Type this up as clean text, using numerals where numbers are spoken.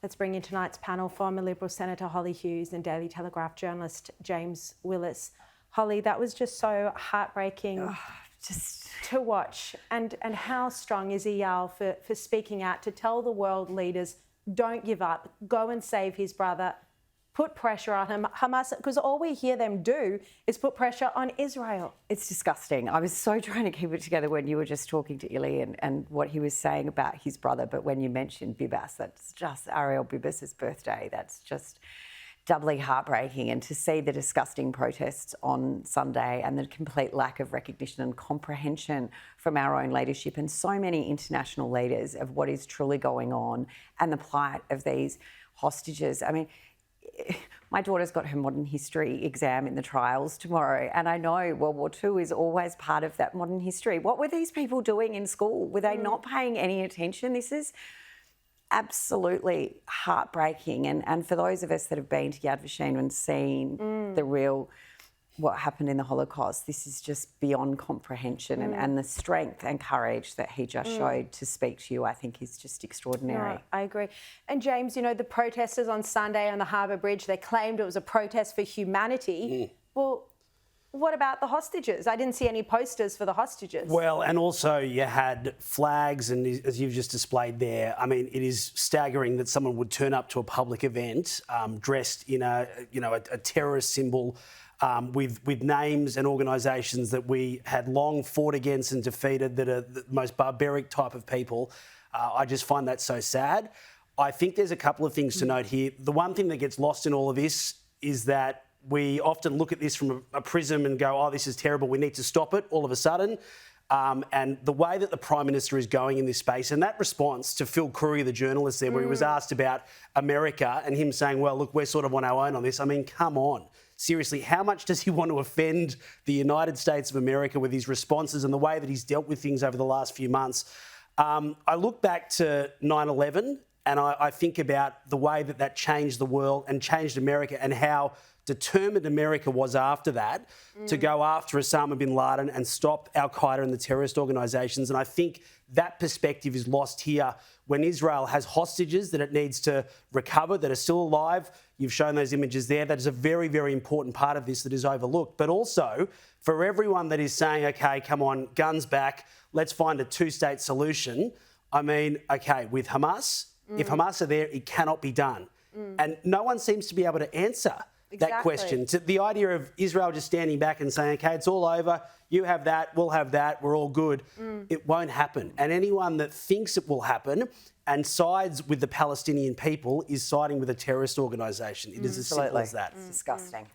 Let's bring in tonight's panel, former Liberal Senator Hollie Hughes and Daily Telegraph journalist James Willis. Hollie, that was just so heartbreaking to watch. And how strong is EL for speaking out to tell the world leaders, don't give up, go and save his brother, put pressure on him, Hamas, because all we hear them do is put pressure on Israel. It's disgusting. I was so trying to keep it together when you were just talking to Illy and what he was saying about his brother, but when you mentioned Bibas, that's just Ariel Bibas's birthday. That's just doubly heartbreaking. And to see the disgusting protests on Sunday and the complete lack of recognition and comprehension from our own leadership and so many international leaders of what is truly going on and the plight of these hostages. I mean, my daughter's got her modern history exam in the trials tomorrow, and I know World War II is always part of that modern history. What were these people doing in school? Were they not paying any attention? This is absolutely heartbreaking. And for those of us that have been to Yad Vashem and seen the real what happened in the Holocaust, this is just beyond comprehension. And the strength and courage that he just showed to speak to you, I think, is just extraordinary. No, I agree. And James, you know, the protesters on Sunday on the Harbour Bridge, they claimed it was a protest for humanity. Well, what about the hostages? I didn't see any posters for the hostages. Well, and also you had flags, and as you've just displayed there, I mean, it is staggering that someone would turn up to a public event dressed in a terrorist symbol, with names and organisations that we had long fought against and defeated, that are the most barbaric type of people. I just find that so sad. I think there's a couple of things to note here. The one thing that gets lost in all of this is that we often look at this from a prism and go, oh, this is terrible, we need to stop it all of a sudden. And the way that the Prime Minister is going in this space, and that response to Phil Curry, the journalist there, where he was asked about America and him saying, well, look, we're sort of on our own on this. I mean, come on. Seriously, how much does he want to offend the United States of America with his responses and the way that he's dealt with things over the last few months? I look back to 9/11 and I think about the way that that changed the world and changed America, and how determined America was after that to go after Osama bin Laden and stop Al-Qaeda and the terrorist organisations. And I think that perspective is lost here when Israel has hostages that it needs to recover, that are still alive. You've shown those images there. That is a very, very important part of this that is overlooked. But also for everyone that is saying, OK, come on, guns back, let's find a two-state solution. I mean, OK, with Hamas, if Hamas are there, it cannot be done. And no one seems to be able to answer that question. So the idea of Israel just standing back and saying, OK, it's all over, you have that, we'll have that, we're all good, it won't happen. And anyone that thinks it will happen and sides with the Palestinian people is siding with a terrorist organisation. It is as simple as that. Disgusting.